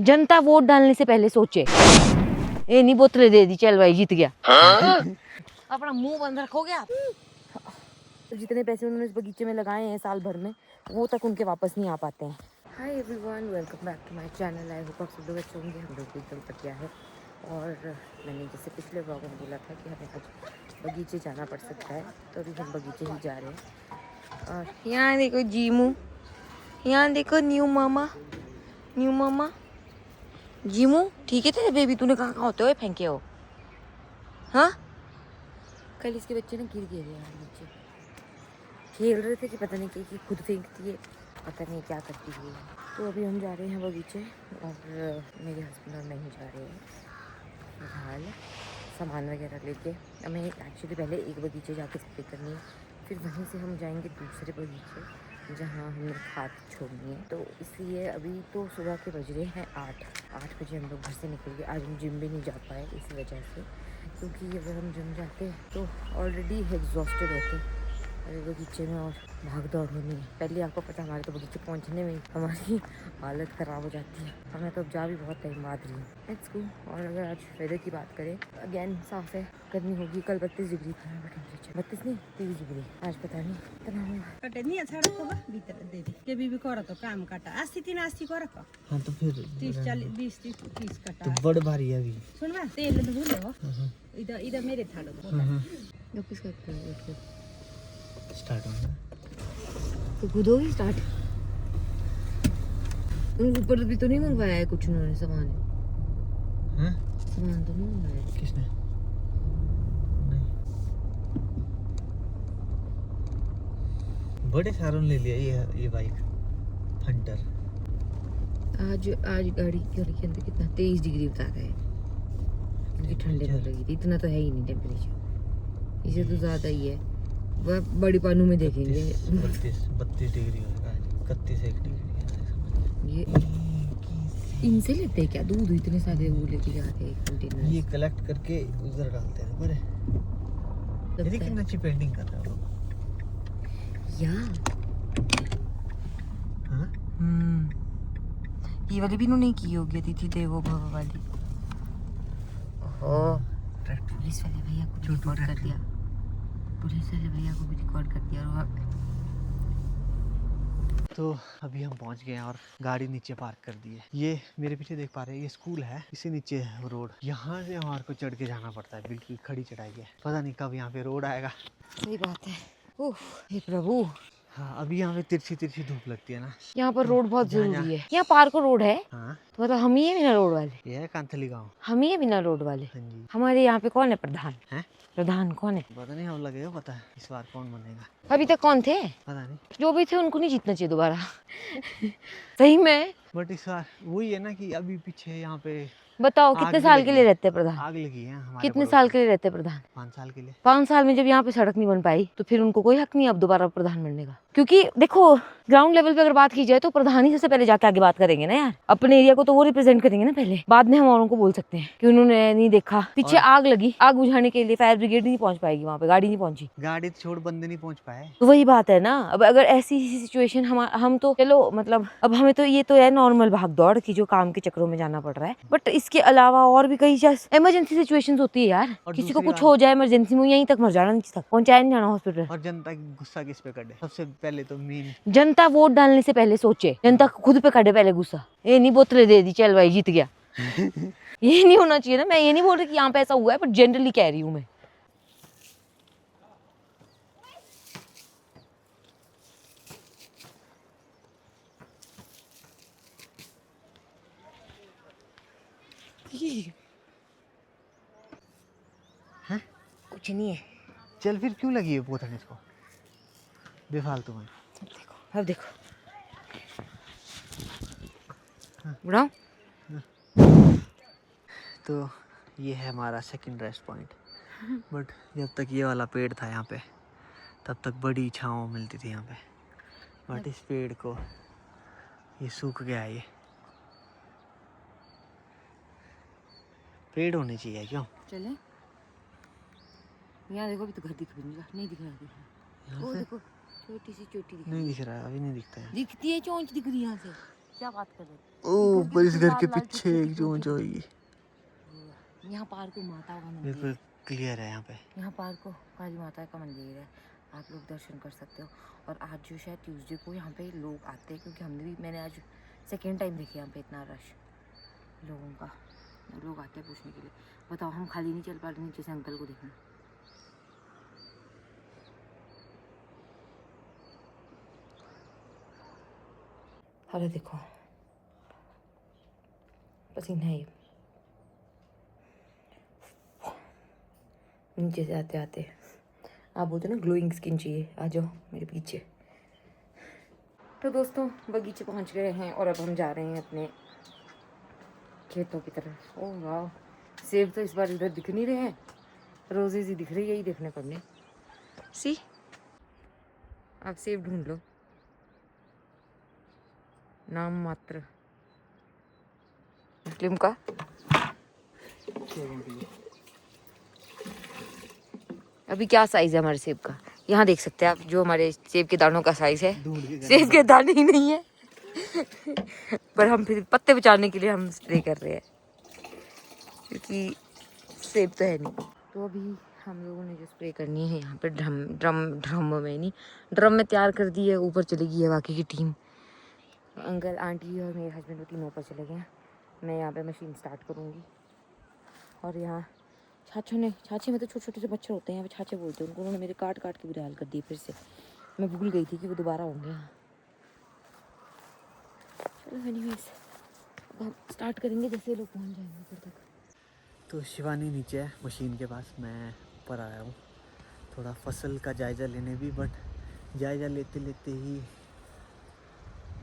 जनता vote डालने से पहले सोचे। ये नहीं बोतलें दे दी, चल भाई जीत गया। अपना मुंह बंद रखोगे आप। तो जितने पैसे उन्होंने इस बगीचे में लगाए हैं साल भर में, वो तक उनके वापस नहीं आ पाते हैं। Hi everyone, welcome back to my channel. I hope आप सब लोग अच्छे होंगे। हम लोग भी एकदम बढ़िया है। और मैंने जैसे पिछले व्लॉग में बोला था कि हमें आज बगीचे जाना पड़ सकता है, तो अभी हम बगीचे ही जा रहे हैं। और यहाँ देखो जीमू, यहाँ देखो न्यू मामा, न्यू मामा जीमू। ठीक है तेरे बेबी, तूने कहाँ होते हुए फेंके हो? हाँ, कल इसके बच्चे ना गिर गए यार नीचे, खेल रहे थे कि पता नहीं कि खुद फेंकती है, पता नहीं क्या करती है। तो अभी हम जा रहे हैं बगीचे और मेरे हस्बैंड और मैं ही जा रहे हैं फिलहाल सामान वगैरह लेके। हमें एक्चुअली पहले एक बगीचे जाके स्प्रे करनी है, फिर वहीं से हम जाएंगे दूसरे बगीचे जहाँ हमें खाद छोड़नी है। तो इसलिए अभी तो सुबह के बज रहे हैं 8 बजे हम लोग घर से निकल गए। आज हम जिम भी नहीं जा पाए इसी वजह से, क्योंकि अगर हम जिम जाते तो ऑलरेडी एग्जॉस्टेड होते अरे बगीचे में और भाग दौड़ होनी है। पहले आपको पता है हमारे तो बगीचे पहुंचने में ही हमारी हालत ख़राब हो जाती है। हमें तो अब जा भी बहुत टाइम बाद रही है। Let's go. और अगर आज वेदर की बात करें, अगेन साफ है, गर्मी होगी। कल 32 डिग्री था टेम्परेचर, 32 नहीं 30 डिग्री। आज पता नहीं कितना होगा। कटे नहीं अच्छा रखो बा भीतर दे दे के बीबी करो तो काम काटा आस्ती तीन आस्ती करो का। हाँ तो फिर 30 40 20 30 कटा तो बड़ भारी है अभी। सुन बा तेल तो भूले हो इधर इधर मेरे थाड़ो तो किसका स्टार्ट होगा तो खुद होगी स्टार्ट। उन ऊपर भी तो नहीं मंगवाया है कुछ उन्होंने सामान? हैं? सामान तो नहीं मंगवाया है। किसने? नहीं, बड़े सारों ले लिया ये बाइक हंटर। आज गाड़ी के अंदर कितना 23 डिग्री बता रहा है। मुझे ठंडे में लगी थी, इतना तो है ही नहीं टेम्परेचर, इसे तो ज़्यादा ही है। वह बड़ी पानू में देखेंगे 32 डिग्री होगा, 31 डिग्री। ये इनसे लेते हैं क्या दूध? इतने सारे वो लेके जाते हैं कंटेनर। ये कलेक्ट करके उधर डालते हैं। बड़े ये कितना अच्छी पेंटिंग कर रहे हो लोग। या हाँ? ये वाली भी इन्होंने की होगी थी देवो भव वाली। ओह, पुलिस वाले भैया को भी रिकॉर्ड कर दिया। पुलिस वाले भैया को भी रिकॉर्ड कर दिया। और तो अभी हम पहुंच गए हैं और गाड़ी नीचे पार्क कर दी है। ये मेरे पीछे देख पा रहे हैं, ये स्कूल है, इससे नीचे है रोड। यहाँ से हमारे को चढ़ के जाना पड़ता है, बिल्कुल खड़ी चढ़ाई है। पता नहीं कब यहाँ पे रोड आएगा। सही बात है। ओह हे प्रभु। हाँ, अभी यहाँ पे तिरछी धूप लगती है ना। यहाँ पर रोड बहुत जहाँ- जरूरी है। यहाँ पार्क रोड है, हाँ, तो मतलब हम ही है बिना रोड वाले। ये है कांथली गाँव। हम ही है बिना रोड वाले। हाँ जी। हमारे यहाँ पे कौन है प्रधान? हैं? प्रधान कौन है? पता नहीं, हम लगेगा पता है इस बार कौन बनेगा। अभी तक कौन थे? पता नहीं, जो भी थे उनको नहीं जीतना चाहिए दोबारा। सही में बट इस बार वही है ना कि अभी पीछे यहाँ पे बताओ आग कितने भी साल लगी के लिए है। रहते हैं प्रधान? आग लगी है हमारे कितने पड़ोस साल में। के लिए रहते हैं प्रधान? 5 साल के लिए। 5 साल में जब यहाँ पे सड़क नहीं बन पाई तो फिर उनको कोई हक नहीं अब दोबारा प्रधान बनने का। क्योंकि देखो ग्राउंड लेवल पे अगर बात की जाए तो प्रधान ही सबसे पहले जाके आगे बात करेंगे ना यार। अपने एरिया को तो वो रिप्रेजेंट करेंगे ना पहले, बाद में हम औरों को बोल सकते हैं कि उन्होंने नहीं देखा। पीछे आग लगी, आग बुझाने के लिए फायर ब्रिगेड नहीं पहुंच पाएगी, वहाँ पे गाड़ी नहीं पहुंची। गाड़ी छोड़ बंदे नहीं पहुंच पाए। तो वही बात है ना। अब अगर ऐसी सिचुएशन हम तो चलो मतलब अब हमें तो ये तो है नॉर्मल भाग दौड़ की जो काम के चक्रों में जाना पड़ रहा है, बट इसके अलावा और भी कई इमरजेंसी सिचुएशंस होती है यार। किसी को कुछ हो जाए इमरजेंसी में, यहीं तक मर जाना, नीचे तक पहुंचाया नहीं जाना हॉस्पिटल। और जनता की गुस्सा किस पे करे? सबसे पहले तो मेन जनता वोट डालने से पहले सोचे, जनता खुद पे काटे पहले गुस्सा। ये नहीं बोतलें दे दी, चल भाई जीत गया। ये नहीं होना चाहिए ना। मैं ये नहीं बोल रही कि यहाँ पे ऐसा हुआ है, बट जनरली कह रही हूँ मैं। हैं? कुछ नहीं है। चल फिर क्यों लगी है पोथन इसको बेफालतू में? अब देखो उड़ाओ। तो ये है हमारा सेकंड रेस्ट पॉइंट। बट जब तक ये वाला पेड़ था यहाँ पे, तब तक बड़ी छाँव मिलती थी यहाँ पे। बट इस पेड़ को ये सूख गया है। ये पेड़ होने चाहिए क्यों? चले यहाँ देखो, अभी तो घर दिख भी नहीं दिख रहा। वो देखो छोटी सी चोटी नहीं दिख रहा है, अभी नहीं दिखता है। दिखती है, चोंच दिख रही है यहाँ से। क्या बात कर रहे हो? ओ पर इस घर के लाल लाल पीछे छोटे एक छोटे जो होते ऊंचा होगी। हैं। यहाँ पार्क को माता का मंदिर बिल्कुल है। क्लियर है यहाँ पे। यहाँ पार्क को काली माता का मंदिर है, आप लोग दर्शन कर सकते हो। और आज जो शायद ट्यूसडे को यहाँ पे लोग आते हैं, क्योंकि मैंने आज सेकेंड टाइम देखी यहाँ पे इतना रश लोगों का। लोग आते हैं पूछने के लिए। बताओ हम खाली नहीं चल पा रहे नीचे से अंकल को देखना। अरे देखो पसीना है नीचे से आते आते। आप बोलते ना ग्लोइंग स्किन चाहिए, आ जाओ मेरे पीछे। तो दोस्तों बगीचे पहुंच गए हैं और अब हम जा रहे हैं अपने खेतों की तरफ। ओह वाह, सेब तो इस बार इधर दिख नहीं रहे हैं, रोजेज ही दिख रही है, यही देखने पड़ने। सी आप सेब ढूंढ लो, नाम मात्र मुस्लिम का। अभी क्या साइज है हमारे सेब का, यहाँ देख सकते हैं आप, जो हमारे सेब के दानों का साइज है। सेब के दाने ही नहीं है पर हम फिर पत्ते बचाने के लिए हम स्प्रे कर रहे हैं, क्योंकि सेब तो है नहीं। तो अभी हम लोगों ने जो स्प्रे करनी है यहाँ पे ड्रम में तैयार कर दी है। ऊपर चली गई है बाकी की टीम, अंकल आंटी और मेरे हस्बैंड, वो तीनों ऊपर चले गए हैं। मैं यहाँ पे मशीन स्टार्ट करूँगी। और यहाँ छाछे में तो छोटे छोटे से मच्छर होते हैं, यहाँ पे छाछे बोलते हैं उनको। उन्होंने मेरे काट के बुरे हाल कर दिए फिर से। मैं भूल गई थी कि वो दोबारा होंगे यहाँ। चलो एनीवेज अब हम स्टार्ट करेंगे जैसे लोग पहुँच जाएंगे ऊपर तक। तो शिवानी नीचे है मशीन के पास, मैं ऊपर आया हूँ थोड़ा फसल का जायज़ा लेने भी। बट जायज़ा लेते लेते ही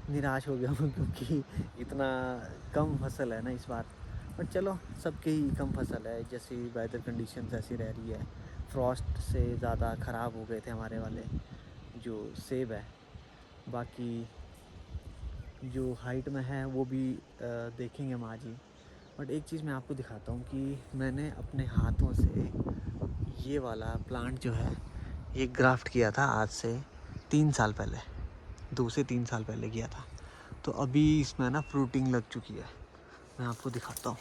निराश हो गया हूँ, क्योंकि इतना कम फसल है ना इस बार। बट चलो सबके ही कम फसल है, जैसी वेदर कंडीशंस ऐसी रह रही है। फ्रॉस्ट से ज़्यादा ख़राब हो गए थे हमारे वाले जो सेब है। बाकी जो हाइट में है वो भी देखेंगे हम आज ही। बट एक चीज़ मैं आपको दिखाता हूँ कि मैंने अपने हाथों से ये वाला प्लांट जो है ये ग्राफ्ट किया था आज से 3 साल पहले, 2 से 3 साल पहले किया था। तो अभी इसमें ना फ्रूटिंग लग चुकी है। मैं आपको दिखाता हूँ,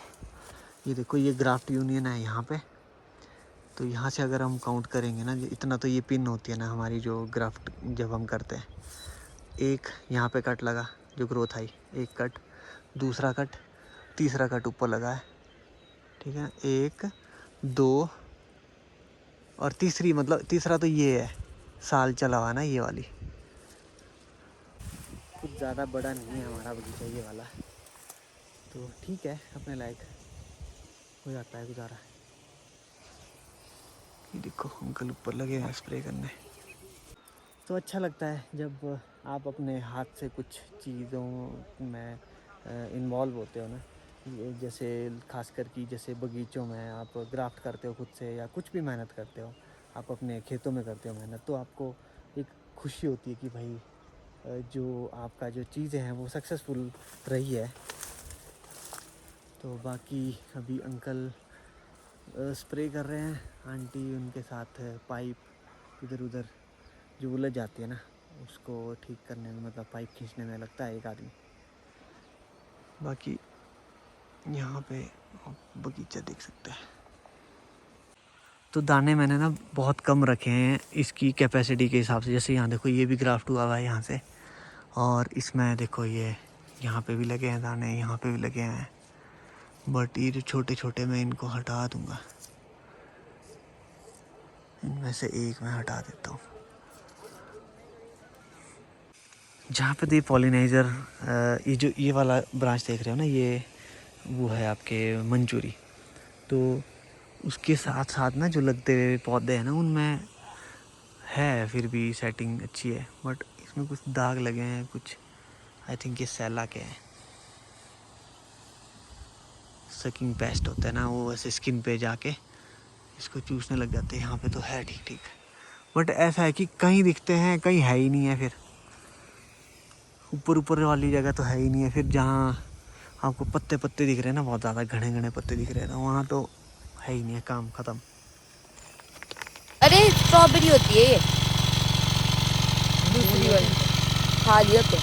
ये देखो ये ग्राफ्ट यूनियन है यहाँ पे। तो यहाँ से अगर हम काउंट करेंगे ना, इतना तो ये पिन होती है ना हमारी जो ग्राफ्ट जब हम करते हैं। एक यहाँ पे कट लगा जो ग्रोथ आई, एक कट, दूसरा कट, तीसरा कट ऊपर लगा है, ठीक है, 1 2 और तीसरी, मतलब तीसरा तो ये है, साल चला हुआ ना ये वाली। कुछ ज़्यादा बड़ा नहीं है हमारा बगीचा ये वाला, तो ठीक है, अपने लायक हो जाता है गुजारा। ये देखो अंकल ऊपर लगे हैं स्प्रे करने। तो अच्छा लगता है जब आप अपने हाथ से कुछ चीज़ों में इन्वॉल्व होते हो ना, जैसे खासकर कि जैसे बगीचों में आप ग्राफ्ट करते हो खुद से, या कुछ भी मेहनत करते हो, आप अपने खेतों में करते हो मेहनत, तो आपको एक खुशी होती है कि भाई जो आपका जो चीज़ें हैं वो सक्सेसफुल रही है। तो बाकी अभी अंकल स्प्रे कर रहे हैं, आंटी उनके साथ पाइप इधर उधर जो उलझ जाती है ना उसको ठीक करने में, मतलब पाइप खींचने में लगता है एक आदमी। बाकी यहाँ पे बगीचा देख सकते हैं। तो दाने मैंने ना बहुत कम रखे हैं इसकी कैपेसिटी के हिसाब से। जैसे यहाँ देखो ये भी ग्राफ्ट हुआ हुआ है यहाँ से, और इसमें देखो ये यहाँ पे भी लगे हैं दाने, यहाँ पे भी लगे हैं। बट ये जो छोटे छोटे मैं इनको हटा दूँगा, इनमें से एक मैं हटा देता हूँ। जहाँ पे दे पॉलिनाइज़र, ये जो ये वाला ब्रांच देख रहे हो ना, ये वो है आपके मंचूरी। तो उसके साथ साथ ना जो लगते हुए पौधे हैं ना उनमें है फिर भी सेटिंग अच्छी है। बट इसमें कुछ दाग लगे हैं, कुछ आई थिंक ये सैला के हैं। सकिंग पेस्ट होता है ना, वो ऐसे स्किन पे जाके इसको चूसने लग जाते हैं। यहाँ पे तो है ठीक ठीक, बट ऐसा है कि कहीं दिखते हैं कहीं है ही नहीं है। फिर ऊपर ऊपर वाली जगह तो है ही नहीं है। फिर जहाँ आपको पत्ते पत्ते दिख रहे हैं ना, बहुत ज़्यादा घने घने पत्ते दिख रहे हैं, तो वहाँ तो है ही नहीं है, काम ख़त्म। अरे स्ट्रॉबेरी होती है ये दूसरी वाली, खा लिया तो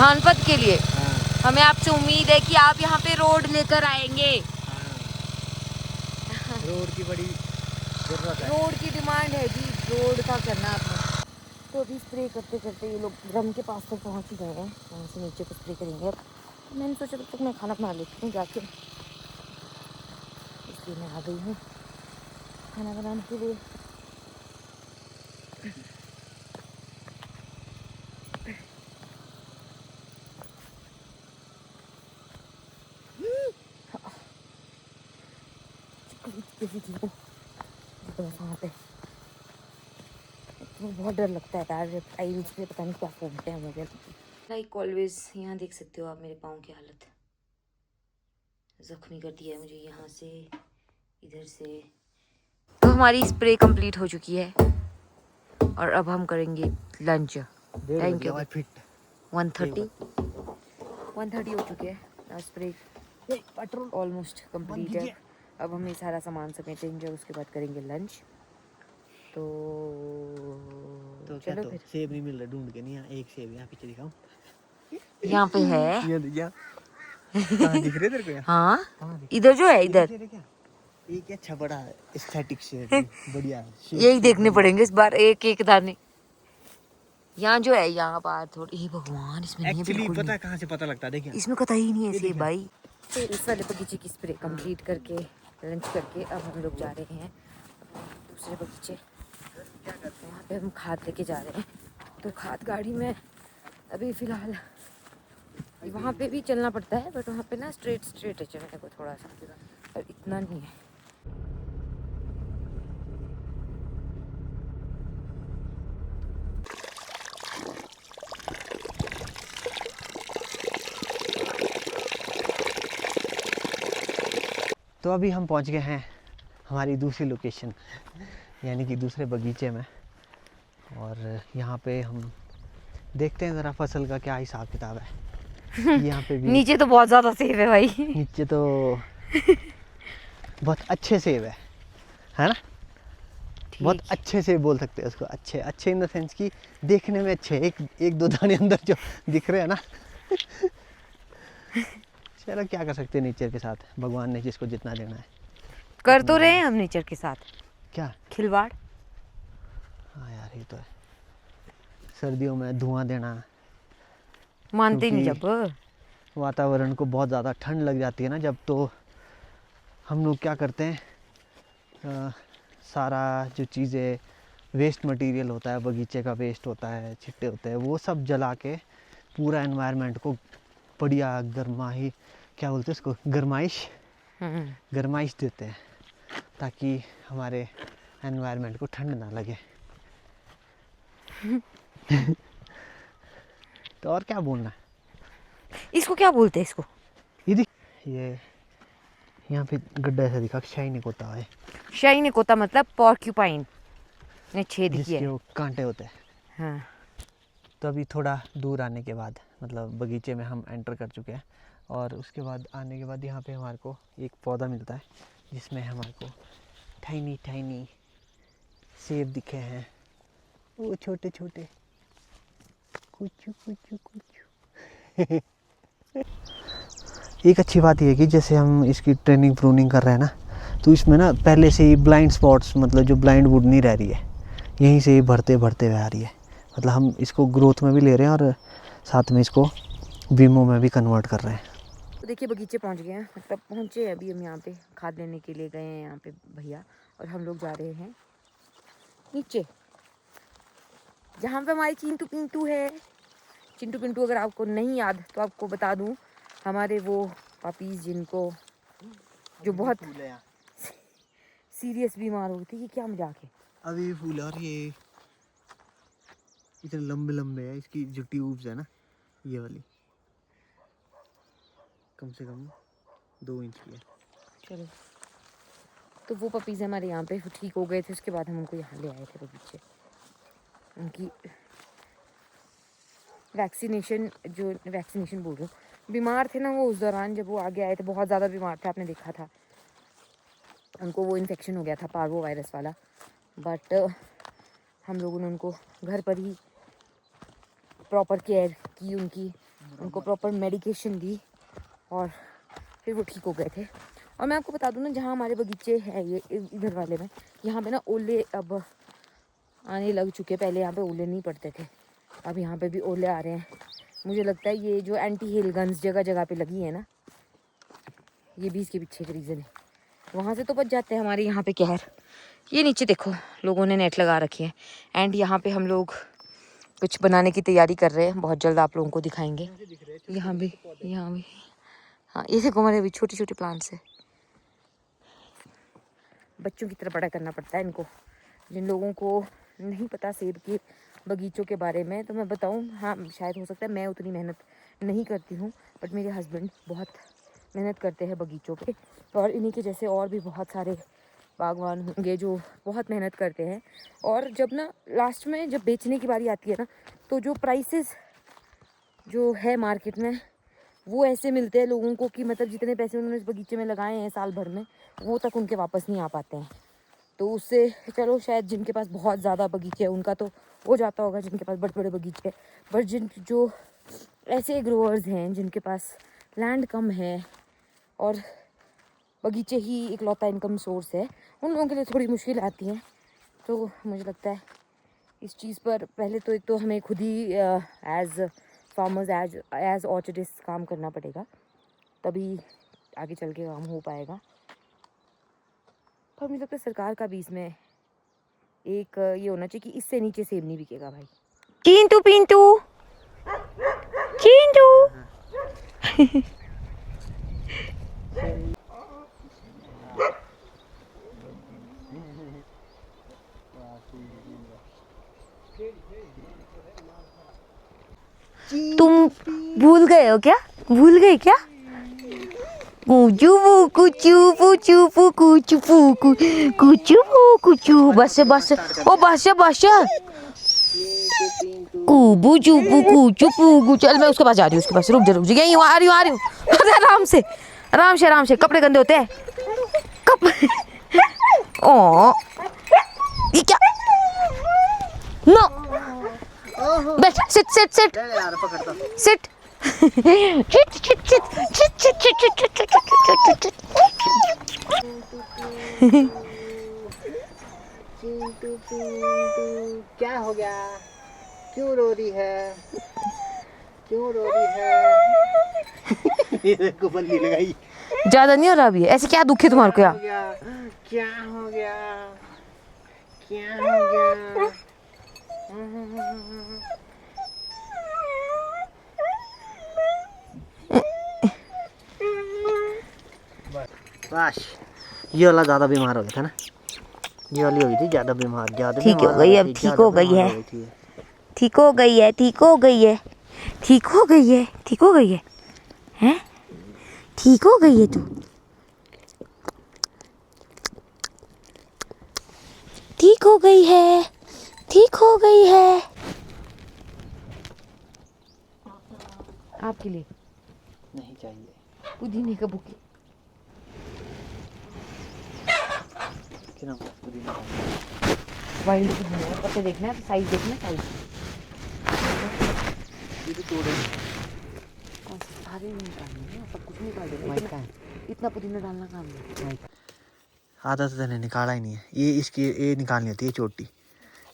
भानपत के लिए हाँ हमें आपसे उम्मीद है कि आप यहाँ पे रोड लेकर आएंगे। हाँ रोड की बड़ी जरूरत है। रोड की डिमांड है जी, रोड का करना आपने। तो अभी स्प्रे करते करते ये लोग ड्रम के पास तक पहुँच ही गए हैं, वहाँ से नीचे को स्प्रे करेंगे। अब मैंने सोचा तब तक मैं खाना बना लेती हूँ जाके, इसलिए मैं आ गई हूँ खाना बनाने के लिए। वहाँ पे तो बहुत डर लगता है यार, टाइल्स पे पता नहीं क्या फूटते हैं मुझे। लाइक ऑलवेज यहाँ देख सकते हो आप मेरे पाँव की हालत, जख्मी कर दिया है मुझे यहाँ से इधर से। तो हमारी स्प्रे कंप्लीट हो चुकी है और अब हम करेंगे लंच। Thank you. 1:30 हो चुके हैं, स्प्रे ऑलमोस्ट कंप्लीट है। अब हम ये सारा सामान समेटेंगे, उसके बाद करेंगे लंच। तो क्या चलो तो फिर। सेब नहीं मिल रहा, ढूंढ के नहीं, यहाँ एक सेब यहाँ पीछे दिखाऊं। यहाँ पे है। ये दिख कहाँ दिख रहे तेरे को? हाँ कहाँ दिख इधर जो है, इधर क्या? एक अच्छा बड़ा एस्थेटिक शेप बढ़िया यही देखने पड़ेंगे इस बार, एक एक दाने। यहाँ जो है, यहाँ पर थोड़ी, हे भगवान इसमें नहीं है एक्चुअली बिल्कुल पता नहीं। है कहाँ से पता लगता है, देखिए इसमें कतई ही नहीं है ये सेब देखिए। भाई। तो इस वाले बगीचे की स्प्रे कंप्लीट करके लंच करके अब हम लोग जा रहे हैं दूसरे बगीचे। वहाँ पे हम खाद लेके जा रहे हैं। तो खाद गाड़ी में अभी फ़िलहाल वहाँ पे भी चलना पड़ता है, बट वहाँ पे ना स्ट्रेट है चलने को थोड़ा सा, और इतना नहीं है। तो अभी हम पहुंच गए हैं हमारी दूसरी लोकेशन, यानी कि दूसरे बगीचे में। और यहाँ पे हम देखते हैं ज़रा फसल का क्या हिसाब किताब है। यहाँ पे भी नीचे तो बहुत ज़्यादा सेब है भाई। नीचे तो बहुत अच्छे सेब है ना? बहुत अच्छे सेब बोल सकते हैं उसको, अच्छे इन द सेंस कि देखने में अच्छे। एक दो दाने अंदर जो दिख रहे हैं ना। चलो क्या कर सकते हैं नेचर के साथ, भगवान ने जिसको जितना देना है कर तो रहे हैं हम नेचर के साथ क्या खिलवाड़। हाँ यार ये तो है, सर्दियों में धुआं देना, मानते ही नहीं जब वातावरण को बहुत ज़्यादा ठंड लग जाती है ना जब, तो हम लोग क्या करते हैं, सारा जो चीज़ें वेस्ट मटेरियल होता है, बगीचे का वेस्ट होता है, छिट्टे होते हैं, वो सब जला के पूरा एनवायरनमेंट को बढ़िया गर्माही, क्या बोलते हैं उसको, गरमाइश देते हैं, ताकि हमारे एनवायरनमेंट को ठंड ना लगे। तो और क्या बोलना है, इसको क्या बोलते हैं इसको? ये यहाँ पे गड्ढा ऐसा दिखा, शाइनिक होता है, शाइनिक होता मतलब पॉर्क्यूपाइन ने छेद किया जिसके है। वो कांटे होते हैं। हाँ। तो अभी थोड़ा दूर आने के बाद, मतलब बगीचे में हम एंटर कर चुके हैं, और उसके बाद आने के बाद यहाँ पे हमारे को एक पौधा मिलता है जिसमें हमारे को टाइनी सेब दिखे हैं, वो छोटे छोटे कुछ। एक अच्छी बात यह है कि जैसे हम इसकी ट्रेनिंग प्रूनिंग कर रहे हैं ना, तो इसमें ना पहले से ही ब्लाइंड स्पॉट्स, मतलब जो ब्लाइंड वुड नहीं रह रही है, यहीं से ही बढ़ते हुए आ रही है। मतलब हम इसको ग्रोथ में भी ले रहे हैं और साथ में इसको बीमो में भी कन्वर्ट कर रहे हैं। तो देखिए बगीचे पहुंच गए हैं, मतलब पहुंचे अभी हम यहाँ पे खाद लेने के लिए गए हैं यहाँ पे भैया, और हम लोग जा रहे हैं नीचे जहाँ पे हमारी चिंटू पिंटू है। चिंटू पिंटू अगर आपको नहीं याद तो आपको बता दूँ, हमारे वो पपीज़ जिनको जो बहुत सीरियस बीमार हो गई थी। ये क्या मजाक है? अभी फूल, और ये इतने लंबे लंबे है, इसकी जो ट्यूब्स है ना, ये वाली कम से कम 2 इंच की है। चलो, तो वो पपीज़ हमारे यहाँ पे ठीक हो गए थे, उसके बाद हम उनको यहाँ ले आए थे बगीचे। उनकी वैक्सीनेशन बोल रही हूँ, बीमार थे ना वो उस दौरान, जब वो आगे आए थे बहुत ज़्यादा बीमार थे, आपने देखा था उनको वो इन्फेक्शन हो गया था पार्वो वायरस वाला। बट हम लोगों ने उनको घर पर ही प्रॉपर केयर की, उनकी उनको प्रॉपर मेडिकेशन दी और फिर वो ठीक हो गए थे। और मैं आपको बता दूँ ना, जहाँ हमारे बगीचे है ये इधर वाले में, यहाँ पे ना ओले अब आने लग चुके। पहले यहाँ पे ओले नहीं पड़ते थे, अब यहाँ पे भी ओले आ रहे हैं। मुझे लगता है ये जो एंटी हेल गन्स जगह जगह पे लगी है ना, ये भी इसके पीछे का रीज़न है। वहाँ से तो बच जाते हैं हमारे यहाँ पे कहर। ये नीचे देखो लोगों ने नेट लगा रखी है। एंड यहाँ पे हम लोग कुछ बनाने की तैयारी कर रहे हैं, बहुत जल्द आप लोगों को दिखाएंगे। यहाँ भी हाँ, ये देखो हमारे अभी छोटे छोटे प्लांट्स है। बच्चों की तरह बड़ा करना पड़ता है इनको। जिन लोगों को नहीं पता सेब के बगीचों के बारे में, तो मैं बताऊं, हाँ शायद हो सकता है मैं उतनी मेहनत नहीं करती हूँ, बट मेरे हस्बैंड बहुत मेहनत करते हैं बगीचों पे। और इन्हीं के जैसे और भी बहुत सारे बागवान होंगे जो बहुत मेहनत करते हैं। और जब ना लास्ट में जब बेचने की बारी आती है ना, तो जो प्राइसेस जो है मार्केट में वो ऐसे मिलते हैं लोगों को कि मतलब जितने पैसे उन्होंने इस बगीचे में लगाए हैं साल भर में, वो तक उनके वापस नहीं आ पाते हैं। तो उससे चलो शायद जिनके पास बहुत ज़्यादा बगीचे हैं उनका तो हो जाता होगा, जिनके पास बड़े बड़े बगीचे हैं। बट जो ऐसे ग्रोअर्स हैं जिनके पास लैंड कम है और बगीचे ही इकलौता इनकम सोर्स है, उन लोगों के लिए थोड़ी मुश्किल आती है। तो मुझे लगता है इस चीज़ पर पहले तो एक तो हमें खुद ही एज फार्मर्स एज ऑर्चर्डिस्ट काम करना पड़ेगा, तभी आगे चल के काम हो पाएगा। पर मुझे लगता है सरकार का भी इसमें एक ये होना चाहिए कि इससे नीचे सेब नहीं बिकेगा भाई। चिंटू पिंटू चिंटू तुम भूल गए हो क्या? भूल गए क्या? कुचू कुचू कुचू कुचू कुचू कुचू बस बस ओ बस बस कुबू चुपू कुचू पू। चल मैं उसके पास जा रही हूँ, उसके पास। रुक जा यहीं आ रही हूँ अरे आराम से कपड़े गंदे होते हैं। ओ ये क्या? नो बैठ, सिट सिट क्या हो गया? क्यों रो रही है? मेरे को बल्ली लगाई। ज्यादा नहीं हो रहा अभी? ऐसे क्या दुख है तुम्हारे को? क्या हो गया? बस ये वाला ज्यादा बीमार हो गया था ना, ये वाली हो गई थी ज्यादा बीमार। ठीक हो गई, अब ठीक हो गई है, ठीक हो गई है हैं? ठीक हो गई है तू? ठीक हो गई है आपके लिए नहीं चाहिए पुदीने का बुके। वाइल्ड पुदीना पत्ते देखना है, साइज देखना, साइज सारे नहीं निकालने हैं, सब कुछ निकाल देना। इतना पुदीना डालना काम नहीं। आदत तो निकाला ही नहीं है। ये इसकी ये निकालनी होती है चोटी,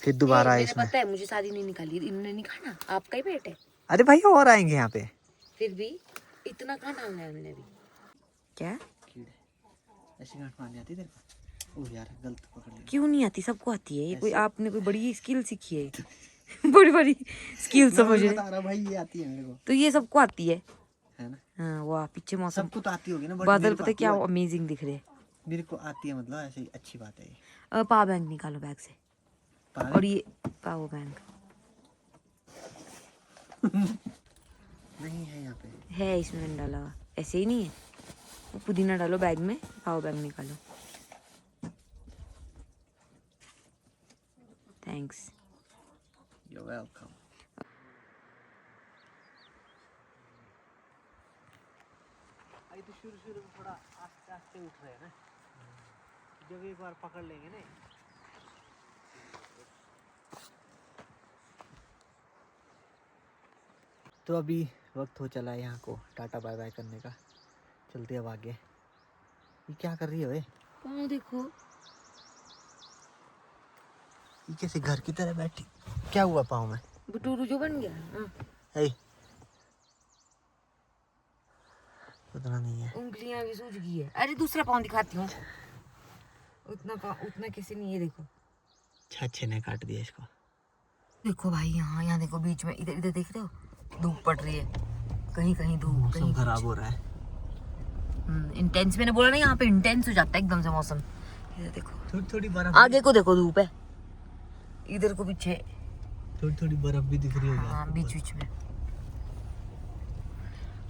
फिर दोबारा इसमें। पता है मुझे शादी नहीं निकाली, इन्होंने नहीं खाना, आपका ही पेट है। अरे भाई और आएंगे यहाँ पे, फिर भी इतना कहाँ डालना है हमने भी? क्या कीड़े ऐसी गांठ मारनी आती तेरे को? ओह यार गलत पकड़ लिया। क्यों नहीं आती? सबको आती है ये, कोई आपने कोई बड़ी स्किल सीखी है? बड़ी स्किल समझ रहे भाई ये आती है मेरे को, तो ये सबको आती है ना? हाँ वाह, पीछे मौसम सबको तो आती होगी ना, बट बादल पता है क्या अमेजिंग दिख रहे हैं। मेरे को आती है, मतलब ऐसे अच्छी बात है ये। पावर बैंक निकालो बैग से, और ये पावर बैंक नहीं है यहाँ पे, है इसमें मैंने डाला हुआ, ऐसे ही नहीं है। वो पुदीना डालो बैग में, पावर बैंक निकालो। Thanks, you welcome. अभी तो शुरू में थोड़ा आस्ते उठ रहे हैं ना, जब एक बार पकड़ लेंगे ना। तो अभी वक्त हो चला है यहाँ को टाटा बाय बाय करने का। चलते अब आगे। ये क्या कर रही है वे? पाँव देखो। ये कैसे घर की तरह बैठी? क्या हुआ पाँव में? बटूरू जो बन गया। है उतना नहीं है। उंगलियां भी सूज गई है। अरे दूसरा पाँव दिखाती हूँ। उतना कैसे नहीं है, देखो। छे ने काट दिया इसको। देखो भाई, यहाँ देखो बीच में, इधर इधर देख रहे हो, धूप पड़ रही है, कहीं कहीं धूप, कहीं मौसम खराब हो रहा है। इंटेंस, मैंने बोला ना यहाँ पे इंटेंस हो जाता है एकदम से मौसम। इधर देखो, थोड़ी थोड़ी बर्फ, आगे को देखो धूप है, इधर को पीछे थोड़ी थोड़ी बर्फ भी दिख रही होगी। हाँ बीच बीच में।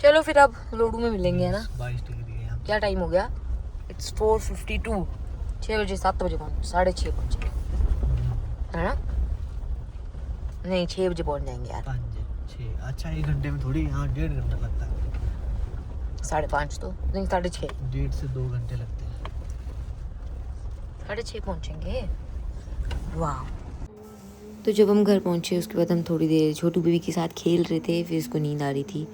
चलो फिर अब लोडू में मिलेंगे, है ना। 22 डिग्री है यहाँ। क्या टाइम हो गया? इट्स 4:52। 6 बजे 7 बजे पहुँच, 6:30 पहुँचे, है ना। नहीं 6 बजे पहुँच जाएंगे यार। 5-6 अच्छा 1 घंटे में थोड़ी, यहाँ 1.5 घंटा लगता है। 5:30 तो नहीं, 6:30, 1.5 से 2 घंटे लगते हैं। 6:30 पहुँचेंगे। वाह। तो जब हम घर पहुँचे उसके बाद हम थोड़ी देर छोटू बेबी के साथ खेल रहे थे, फिर उसको नींद आ रही थी।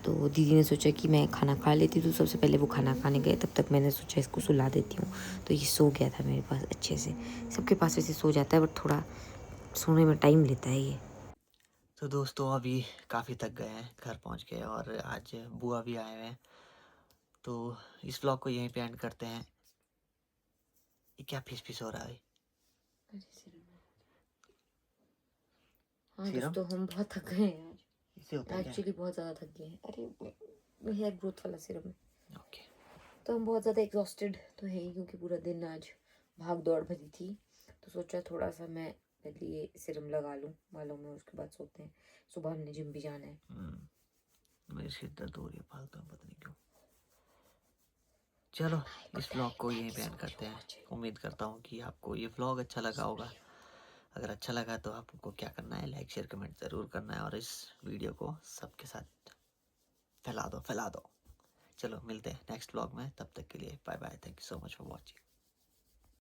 तो दीदी ने सोचा कि मैं खाना खा लेती, तो सबसे पहले वो खाना खाने गए, तब तक मैंने सोचा इसको सुला देती हूँ। तो ये सो गया था मेरे पास अच्छे से। सबके पास वैसे सो जाता है, बट थोड़ा सोने में टाइम लेता है ये। तो दोस्तों अभी काफ़ी थक गए हैं, घर पहुंच गए और आज बुआ भी आए हुए हैं। तो इस व्लॉग को यहीं पे एंड करते हैं। ये क्या फिस हो रहा है? हाँ दोस्तों, हम बहुत थक गए हैं आज, इससे होता है क्या? एक्चुअली बहुत ज़्यादा थक गए हैं। अरे हेयर ग्रोथ वाला सिरम है। ओके। तो हम बहुत ज़्यादा एग्जॉस्टेड तो है ही, क्योंकि पूरा दिन आज भाग दौड़ भरी थी। तो सोचा थोड़ा सा मैं पहले ये सिरम लगा लूँ बालों में, उसके बाद सोते हैं। सुबह हमने जिम भी जाना है। मेरी सिर दर्द हो रही है फालतू में, पता नहीं क्यों। चलो इस व्लॉग को यहीं पे एंड करते हैं। उम्मीद करता हूँ कि आपको ये व्लॉग अच्छा लगा होगा। अगर अच्छा लगा तो आपको क्या करना है, लाइक शेयर कमेंट ज़रूर करना है और इस वीडियो को सबके साथ फैला दो। चलो मिलते हैं नेक्स्ट व्लॉग में, तब तक के लिए bye bye. Thank you so much for watching.